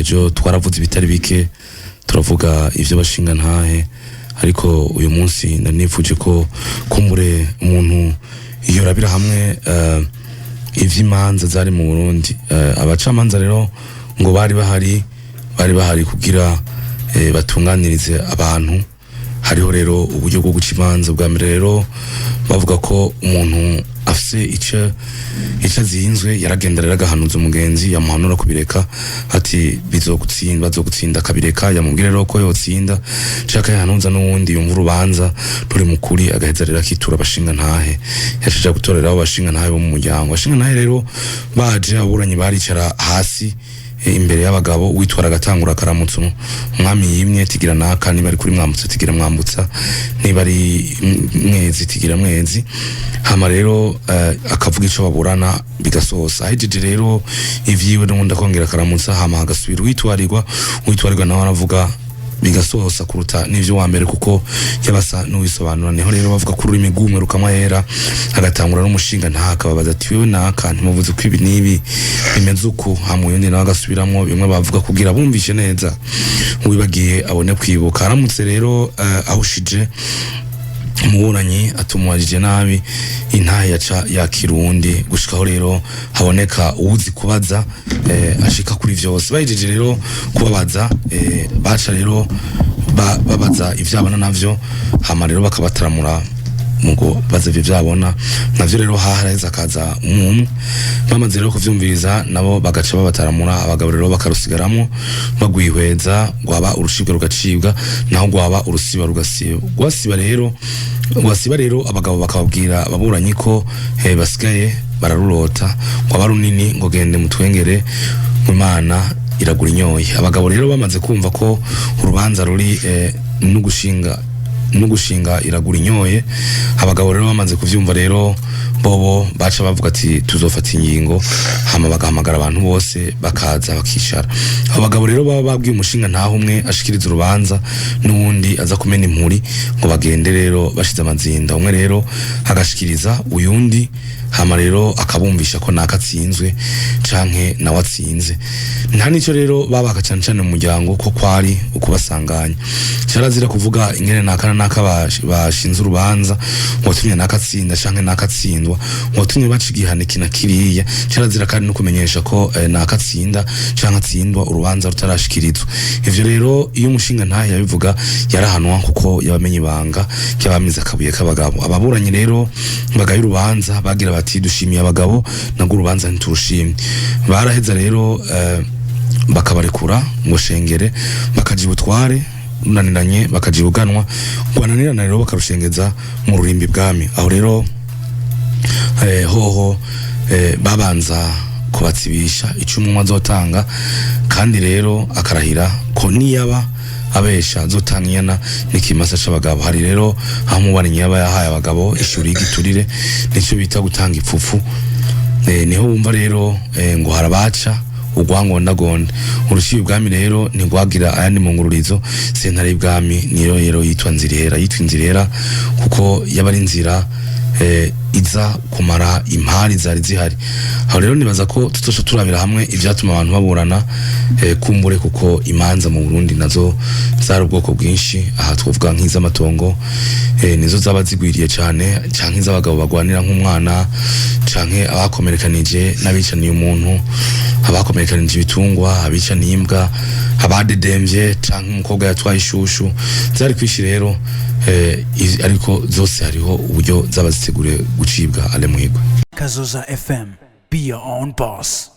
ejo twaravuze ibitari bike turavuga ivyo bashinga ntahe ariko uyu munsi nanifuje ko kumbure umuntu iyo rabira hamwe ivyimanza zari mu Burundi abacamanza rero ngo bari bahari kugira batunganirize abantu hariho rero uburyo bwo guca imanza bwa mbere rero bavuga ko umuntu afise ica zinzwe yaragendera agahanuza umugenzi yamuhanura kubireka ati bazogutsinda kabireka yamubwira rero ko yotsinda shaka yahanuza n'uwundi yumva urubanza ruri mukuri agaheza rero akitura abashinga ntahe yashije gutorera abo bashinga ntahe bo mu muryango bashinga ntahe rero baje aburanye baricara hasi imbere y'abagabo witwara agatangura karamutse umwami yimye tigira naka niba ari kuri mwambutsa tigira mwambutsa niba ari mwezi tigira mwezi hama rero akavuga ico baburana bigasohosa hejeje rero ivyiwe n'undi akongera karamutsa hama hagasubira witwarirwa nawe aravuga bigasohosa kuruta n'ivyo wa mbere kuko yabasa n'uwisobanura niho rero bavuga ko ururimi rw'umwe rukamahera agatangura n'umushinga ntakababaza ati wewe naka ntimuvuze ko ibi nibi bimeze uko hamwe yundi nawe agasubiramwo bimwe bavuga kugira bumvishe neza uwibagiye abone kwibuka aramutse rero ahushije umuburanyi atumwajije nabi intahe yaca ya Kirundi gushikaho rero haboneka uwuzi kubaza ashika kuri vyose bayijeje rero kubabaza baca rero babaza ivyabona navyo hama rero bakabataramura mugo baze vyabona navyo rero hahareza kaza umuntu bamaze rero kuvyumviriza nabo bagaca babataramura abagabo rero bakarusigaramo bagwihweza gwaba urushibwe rugacibwa naho gwaba urusiba rugasiba rero abagabo bakababwira ababuranyi ko basigaye bararurota gwaba runini ngo gende mutwengere Imana iragura inyoye abagabo rero bamaze kumva ko urubanza ruri n'ugushinga iragura inyoye abagabo rero bamaze kuvyumva rero bobo baca bavuga ati tuzofata ingingo hama bagahamagara abantu bose bakaza bakishara abagabo rero baba babwiye umushinga ntaho umwe ashikiriza urubanza n'uwundi aza kumena impuri ngo bagende rero bashize amazinda umwe rero agashikiriza uyundi hama rero akabumvisha ko nakatsinzwe canke nawe atsinze nta nico rero babaka cyane mu muryango ko kwari ukubasanganya cyarazira kuvuga ingene nakana bashinze urubanza watumye nakatsinda canke nakatsindwa watumye bacigihane kina kiriya cyarazira kandi no kumenyesha ko nakatsinda canke atsindwa urubanza rutarashikirizwa ivyo rero iyo umushinga ntahe yabivuga yarahanwa kuko yabamenye ibanga cyabamiza kabuye kabagabo ababuranyi rero bagaye urubanza bagira bati dushimiye abagabo nago urubanza nturushimye baraheza rero bakabarekura ngo shengere bakajibutware unaniranye bakajibuganwa gwananirana rero bakarushengeza mu rurimbi bwami aho rero hoho babanza kubatsibisha icumwe azotanga kandi rero akarahira ko niyaba abesha zotangiyana nikimasa c'abagabo hari rero aho mubarinyi yaba yahaye abagabo ishuri y'igiturire nico bita gutanga ipfufu niho bumva rero ngo harabaca ugwangondagonda urushiye ubwami rero ntigwagira ayandi mungururizo sentare y'ibwami niyo rero yitwa Nzirihera kuko yabari inzira iza kumara impari zari zihari aho rero nibaza ko tutosha turabira hamwe ivyatuma abantu baburana kumbure kuko imanza mu Burundi nazo zari ubwoko bwinshi aha twovuga nk'izamatongo nizo zaba zigwiriye cyane canke iz'abagabo bagwanira nk'umwana canke abakomerekanije n'abicaniye umuntu abakomerekanije ibitungwa abicaniye imbwa abadedemvye canke umukobwa yatwaye ishushu zari kwishi rero ariko zose hariho uburyo zaba zitegure gucibwa ale muhigwe Kazoza FM, be your own boss.